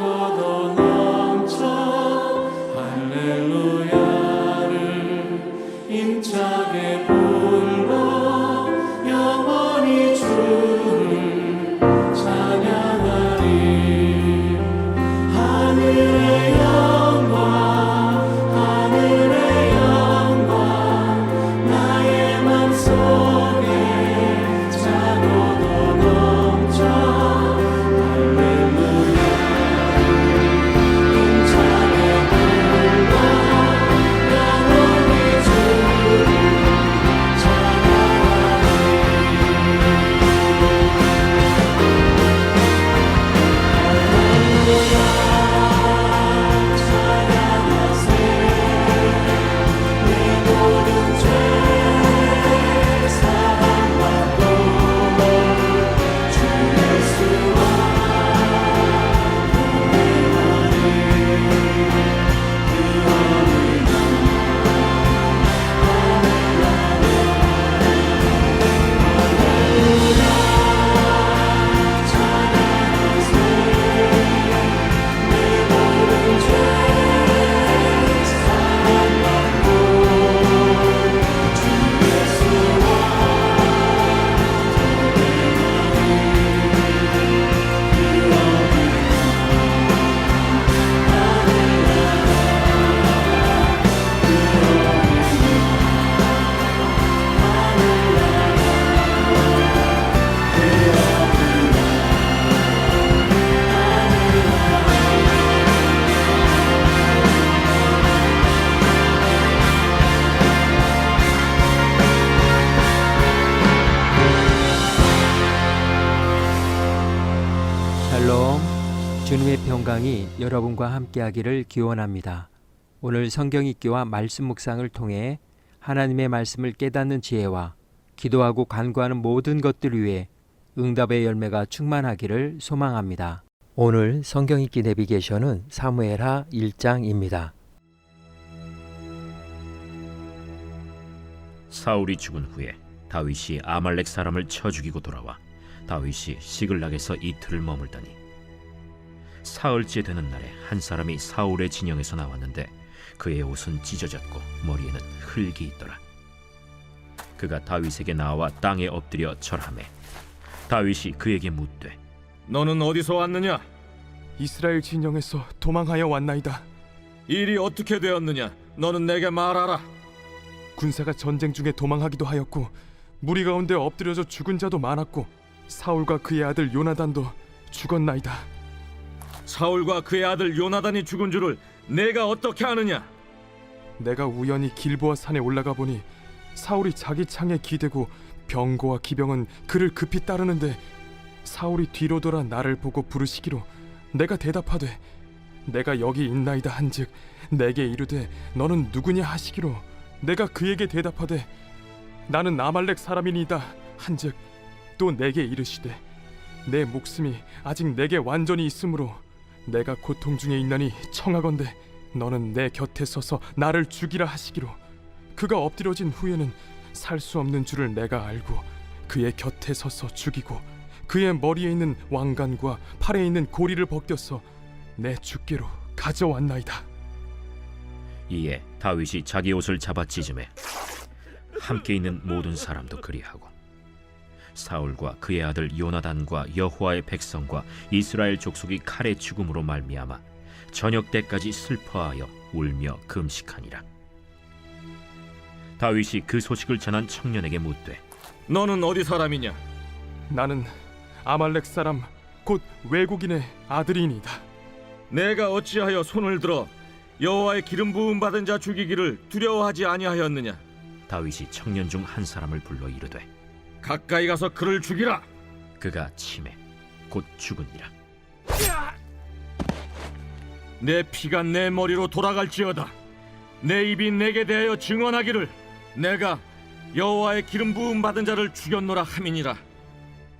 차고도 넘쳐 할렐루야를 힘차게 불러 영원히 주를 찬양하리. 하늘의 영광 나의 맘속에 차고도 넘쳐 샬롬, 주님의 평강이 여러분과 함께하기를 기원합니다. 오늘 성경 읽기와 말씀 묵상을 통해 하나님의 말씀을 깨닫는 지혜와 기도하고 간구하는 모든 것들 위해 응답의 열매가 충만하기를 소망합니다. 오늘 성경 읽기 내비게이션은 사무엘하 1장입니다. 사울이 죽은 후에 다윗이 아말렉 사람을 쳐 죽이고 돌아와 다윗이 시글락에서 이틀을 머물더니 사흘째 되는 날에 한 사람이 사울의 진영에서 나왔는데 그의 옷은 찢어졌고 머리에는 흙이 있더라. 그가 다윗에게 나와 땅에 엎드려 절하매 다윗이 그에게 묻되 너는 어디서 왔느냐? 이스라엘 진영에서 도망하여 왔나이다. 일이 어떻게 되었느냐? 너는 내게 말하라. 군사가 전쟁 중에 도망하기도 하였고 무리 가운데 엎드려져 죽은 자도 많았고 사울과 그의 아들 요나단도 죽었나이다. 사울과 그의 아들 요나단이 죽은 줄을 내가 어떻게 아느냐? 내가 우연히 길보아 산에 올라가 보니 사울이 자기 창에 기대고 병거와 기병은 그를 급히 따르는데 사울이 뒤로 돌아 나를 보고 부르시기로 내가 대답하되 내가 여기 있나이다 한즉 내게 이르되 너는 누구냐 하시기로 내가 그에게 대답하되 나는 아말렉 사람이니이다 한즉 또 내게 이르시되 내 목숨이 아직 내게 완전히 있으므로 내가 고통 중에 있나니 청하건대 너는 내 곁에 서서 나를 죽이라 하시기로 그가 엎드려진 후에는 살 수 없는 줄을 내가 알고 그의 곁에 서서 죽이고 그의 머리에 있는 왕관과 팔에 있는 고리를 벗겨서 내 주께로 가져왔나이다. 이에 다윗이 자기 옷을 잡아 찢으매 함께 있는 모든 사람도 그리하고 사울과 그의 아들 요나단과 여호와의 백성과 이스라엘 족속이 칼의 죽음으로 말미암아 저녁 때까지 슬퍼하여 울며 금식하니라. 다윗이 그 소식을 전한 청년에게 묻되 너는 어디 사람이냐? 나는 아말렉 사람 곧 외국인의 아들이니이다. 내가 어찌하여 손을 들어 여호와의 기름 부음 받은 자 죽이기를 두려워하지 아니하였느냐? 다윗이 청년 중 한 사람을 불러 이르되 가까이 가서 그를 죽이라. 그가 치매 곧 죽으니라. 내 피가 내 머리로 돌아갈지어다. 내 입이 내게 대하여 증언하기를 내가 여호와의 기름 부음 받은 자를 죽였노라 함이니라.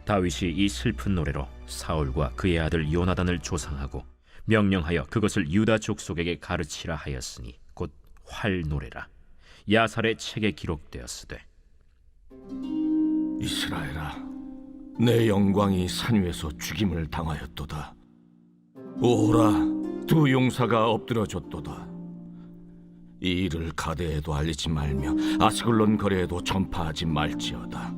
다윗이 이 슬픈 노래로 사울과 그의 아들 요나단을 조상하고 명령하여 그것을 유다 족속에게 가르치라 하였으니 곧 활 노래라. 야살의 책에 기록되었으되 이스라엘아, 내 영광이 산 위에서 죽임을 당하였도다. 오라, 두 용사가 엎드려졌도다. 이 일을 가데에도 알리지 말며 아스글론 거리에도 전파하지 말지어다.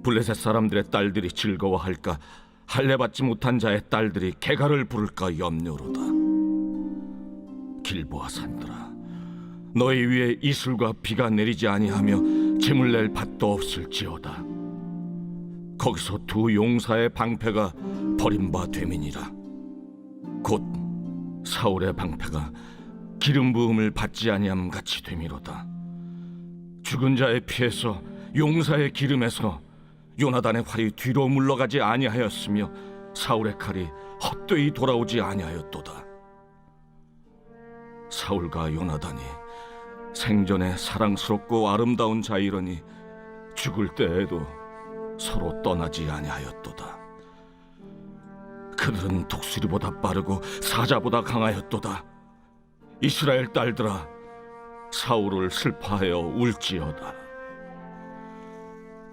블레셋 사람들의 딸들이 즐거워할까, 할례받지 못한 자의 딸들이 개가를 부를까 염려로다. 길보아 산들아, 너희 위에 이슬과 비가 내리지 아니하며 짐을 낼 밭도 없을지어다. 거기서 두 용사의 방패가 버림바 됨이니라. 곧 사울의 방패가 기름 부음을 받지 아니함 같이 됨이로다. 죽은 자의 피에서 용사의 기름에서 요나단의 활이 뒤로 물러가지 아니하였으며 사울의 칼이 헛되이 돌아오지 아니하였도다. 사울과 요나단이 생전에 사랑스럽고 아름다운 자이러니 죽을 때에도 서로 떠나지 아니하였도다. 그들은 독수리보다 빠르고 사자보다 강하였도다. 이스라엘 딸들아, 사울을 슬퍼하여 울지어다.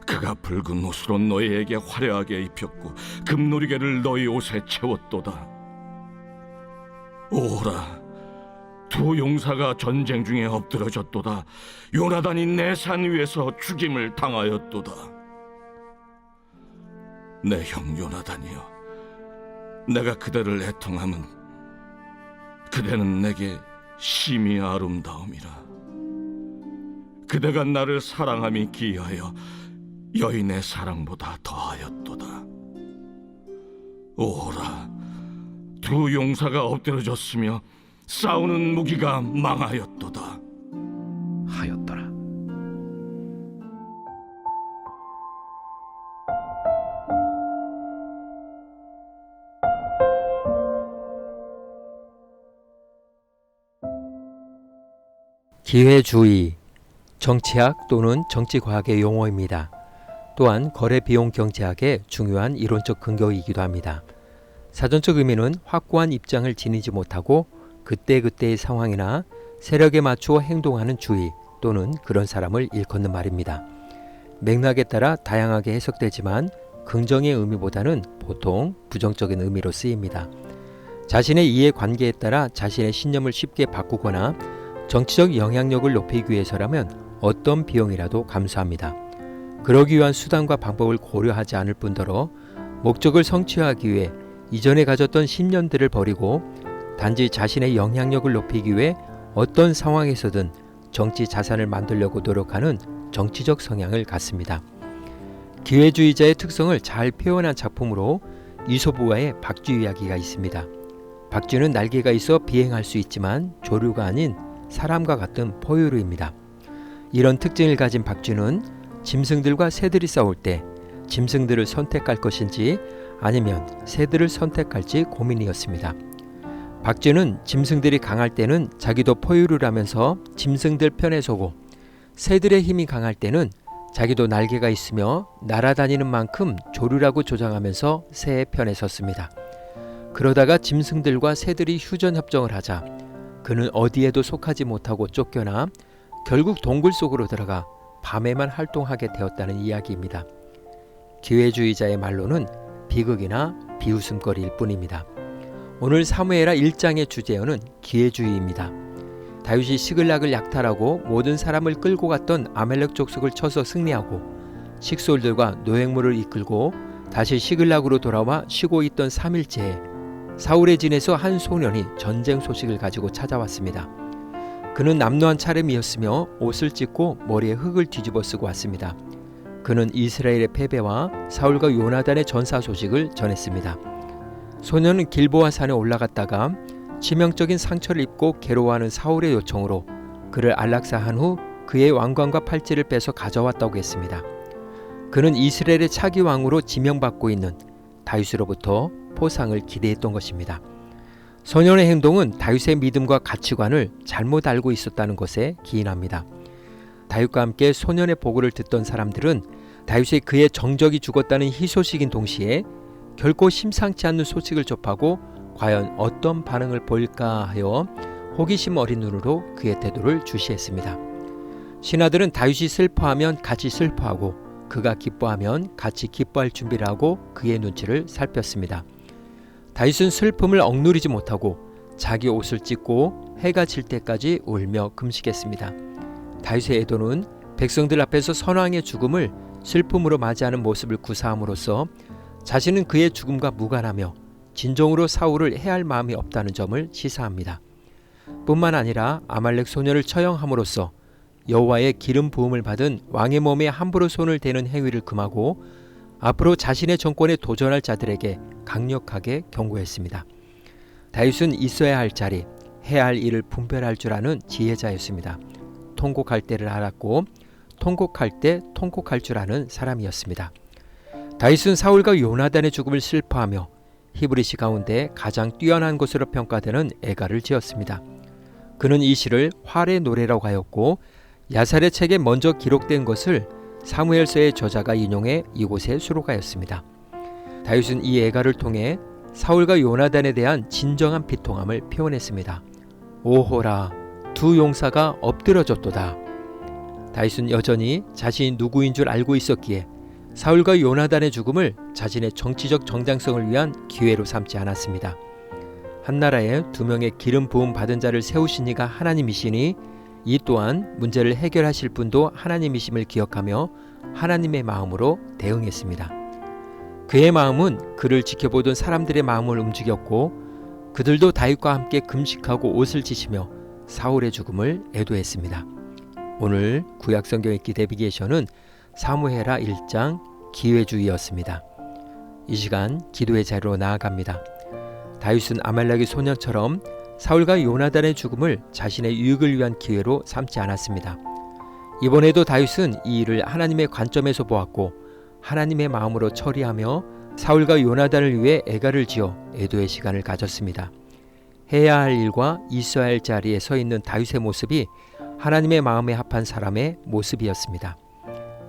그가 붉은 옷으로 너희에게 화려하게 입혔고 금노리개를 너희 옷에 채웠도다. 오라, 두 용사가 전쟁 중에 엎드려졌도다. 요나단이 내 산 위에서 죽임을 당하였도다. 내 형 요나단이여, 내가 그대를 애통함은 그대는 내게 심히 아름다움이라. 그대가 나를 사랑함이 기이하여 여인의 사랑보다 더하였도다. 오라, 두 용사가 엎드려졌으며 싸우는 무기가 망하였도다. 하였더라. 기회주의, 정치학 또는 정치과학의 용어입니다. 또한 거래비용 경제학의 중요한 이론적 근거이기도 합니다. 사전적 의미는 확고한 입장을 지니지 못하고 그때그때의 상황이나 세력에 맞추어 행동하는 주의 또는 그런 사람을 일컫는 말입니다. 맥락에 따라 다양하게 해석되지만 긍정의 의미보다는 보통 부정적인 의미로 쓰입니다. 자신의 이해관계에 따라 자신의 신념을 쉽게 바꾸거나 정치적 영향력을 높이기 위해서라면 어떤 비용이라도 감수합니다. 그러기 위한 수단과 방법을 고려하지 않을 뿐더러 목적을 성취하기 위해 이전에 가졌던 신념들을 버리고 단지 자신의 영향력을 높이기 위해 어떤 상황에서든 정치 자산을 만들려고 노력하는 정치적 성향을 갖습니다. 기회주의자의 특성을 잘 표현한 작품으로 이솝우화의 박쥐 이야기가 있습니다. 박쥐는 날개가 있어 비행할 수 있지만 조류가 아닌 사람과 같은 포유류입니다. 이런 특징을 가진 박쥐는 짐승들과 새들이 싸울 때 짐승들을 선택할 것인지 아니면 새들을 선택할지 고민이었습니다. 박쥐는 짐승들이 강할 때는 자기도 포유류라면서 짐승들 편에 서고 새들의 힘이 강할 때는 자기도 날개가 있으며 날아다니는 만큼 조류라고 조장하면서 새의 편에 섰습니다. 그러다가 짐승들과 새들이 휴전협정을 하자 그는 어디에도 속하지 못하고 쫓겨나 결국 동굴 속으로 들어가 밤에만 활동하게 되었다는 이야기입니다. 기회주의자의 말로는 비극이나 비웃음거리일 뿐입니다. 오늘 사무엘하 1장의 주제어는 기회주의입니다. 다윗이 시글락을 약탈하고 모든 사람을 끌고 갔던 아말렉 족속을 쳐서 승리하고 식솔들과 노획물을 이끌고 다시 시글락으로 돌아와 쉬고 있던 3일째에 사울의 진에서 한 소년이 전쟁 소식을 가지고 찾아왔습니다. 그는 남루한 차림이었으며 옷을 찢고 머리에 흙을 뒤집어 쓰고 왔습니다. 그는 이스라엘의 패배와 사울과 요나단의 전사 소식을 전했습니다. 소년은 길보아 산에 올라갔다가 치명적인 상처를 입고 괴로워하는 사울의 요청으로 그를 안락사한 후 그의 왕관과 팔찌를 빼서 가져왔다고 했습니다. 그는 이스라엘의 차기 왕으로 지명받고 있는 다윗으로부터 포상을 기대했던 것입니다. 소년의 행동은 다윗의 믿음과 가치관을 잘못 알고 있었다는 것에 기인합니다. 다윗과 함께 소년의 보고를 듣던 사람들은 다윗이 그의 정적이 죽었다는 희소식인 동시에 결코 심상치 않는 소식을 접하고 과연 어떤 반응을 보일까 하여 호기심 어린 눈으로 그의 태도를 주시했습니다. 신하들은 다윗이 슬퍼하면 같이 슬퍼하고 그가 기뻐하면 같이 기뻐할 준비를 하고 그의 눈치를 살폈습니다. 다윗은 슬픔을 억누르지 못하고 자기 옷을 찢고 해가 질 때까지 울며 금식했습니다. 다윗의 애도는 백성들 앞에서 선왕의 죽음을 슬픔으로 맞이하는 모습을 구사함으로써 자신은 그의 죽음과 무관하며 진정으로 사울을 해할 마음이 없다는 점을 시사합니다. 뿐만 아니라 아말렉 소년을 처형함으로써 여호와의 기름 부음을 받은 왕의 몸에 함부로 손을 대는 행위를 금하고 앞으로 자신의 정권에 도전할 자들에게 강력하게 경고했습니다. 다윗은 있어야 할 자리, 해야 할 일을 분별할 줄 아는 지혜자였습니다. 통곡할 때를 알았고 통곡할 때 통곡할 줄 아는 사람이었습니다. 다윗은 사울과 요나단의 죽음을 슬퍼하며 히브리시 가운데 가장 뛰어난 것으로 평가되는 애가를 지었습니다. 그는 이 시를 활의 노래라고 하였고 야살의 책에 먼저 기록된 것을 사무엘서의 저자가 인용해 이곳에 수록하였습니다. 다윗은 이 애가를 통해 사울과 요나단에 대한 진정한 비통함을 표현했습니다. 오호라, 두 용사가 엎드러졌도다. 다윗은 여전히 자신이 누구인 줄 알고 있었기에 사울과 요나단의 죽음을 자신의 정치적 정당성을 위한 기회로 삼지 않았습니다. 한 나라에 두 명의 기름 부음 받은 자를 세우신 이가 하나님이시니 이 또한 문제를 해결하실 분도 하나님이심을 기억하며 하나님의 마음으로 대응했습니다. 그의 마음은 그를 지켜보던 사람들의 마음을 움직였고 그들도 다윗과 함께 금식하고 옷을 찢으며 사울의 죽음을 애도했습니다. 오늘 구약성경 읽기 내비게이션은 사무엘하 1장 기회주의였습니다. 이 시간 기도의 자리로 나아갑니다. 다윗은 아말렉의 소년처럼 사울과 요나단의 죽음을 자신의 유익을 위한 기회로 삼지 않았습니다. 이번에도 다윗은 이 일을 하나님의 관점에서 보았고 하나님의 마음으로 처리하며 사울과 요나단을 위해 애가를 지어 애도의 시간을 가졌습니다. 해야 할 일과 있어야 할 자리에 서 있는 다윗의 모습이 하나님의 마음에 합한 사람의 모습이었습니다.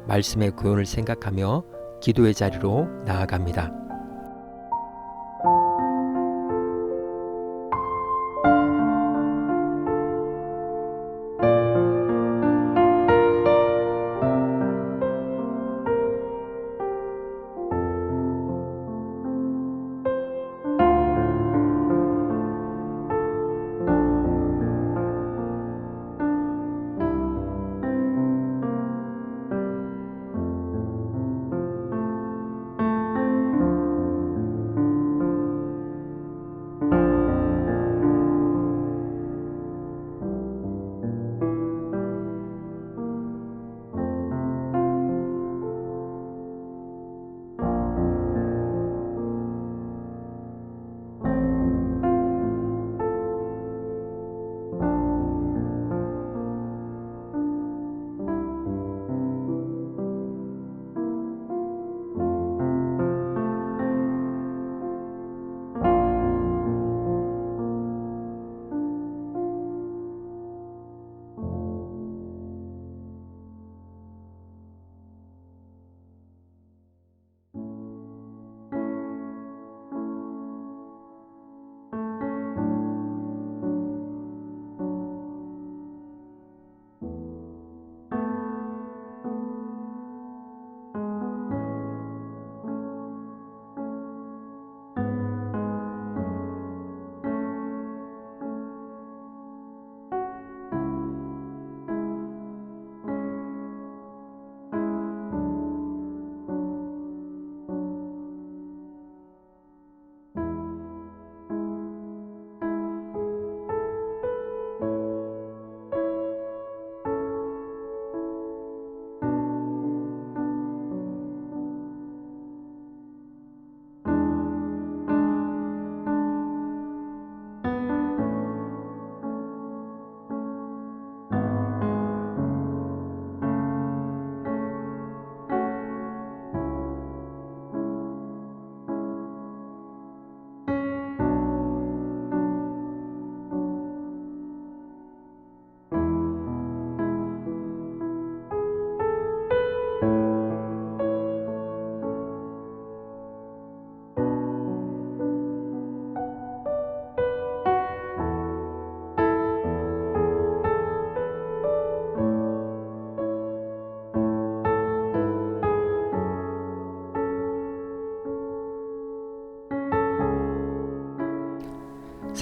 말씀의 구원을 생각하며 기도의 자리로 나아갑니다.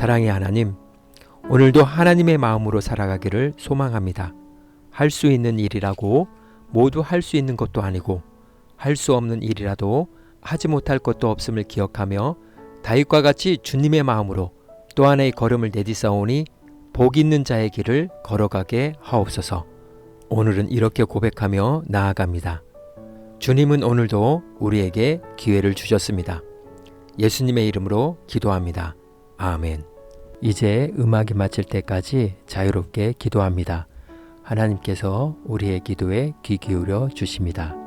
사랑의 하나님, 오늘도 하나님의 마음으로 살아가기를 소망합니다. 할 수 있는 일이라고 모두 할 수 있는 것도 아니고 할 수 없는 일이라도 하지 못할 것도 없음을 기억하며 다윗과 같이 주님의 마음으로 또 하나의 걸음을 내디싸오니 복 있는 자의 길을 걸어가게 하옵소서. 오늘은 이렇게 고백하며 나아갑니다. 주님은 오늘도 우리에게 기회를 주셨습니다. 예수님의 이름으로 기도합니다. 아멘. 이제 음악이 마칠 때까지 자유롭게 기도합니다. 하나님께서 우리의 기도에 귀 기울여 주십니다.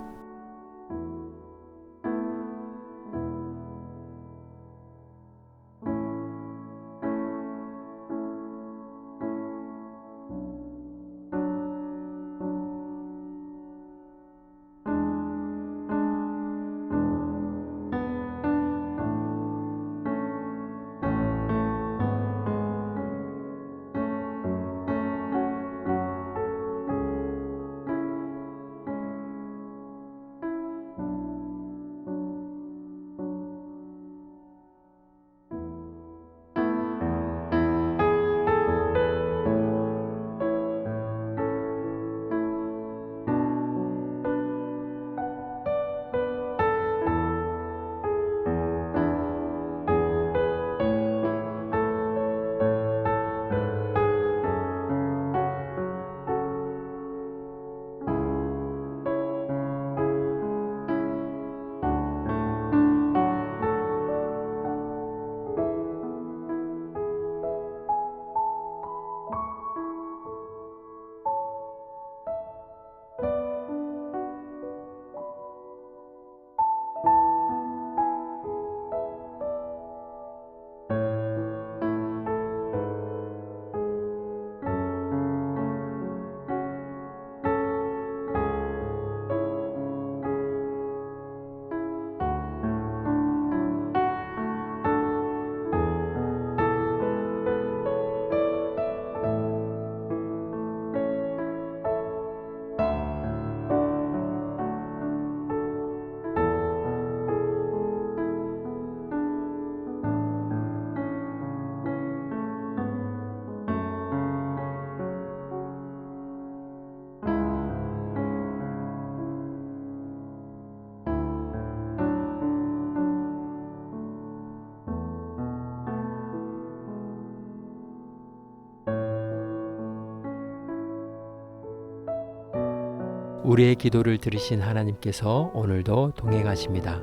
우리의 기도를 들으신 하나님께서 오늘도 동행하십니다.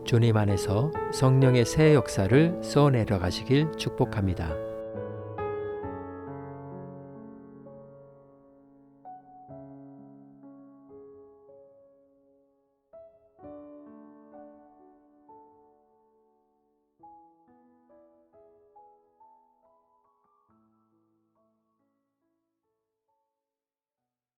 주님 안에서 성령의 새 역사를 써내려 가시길 축복합니다.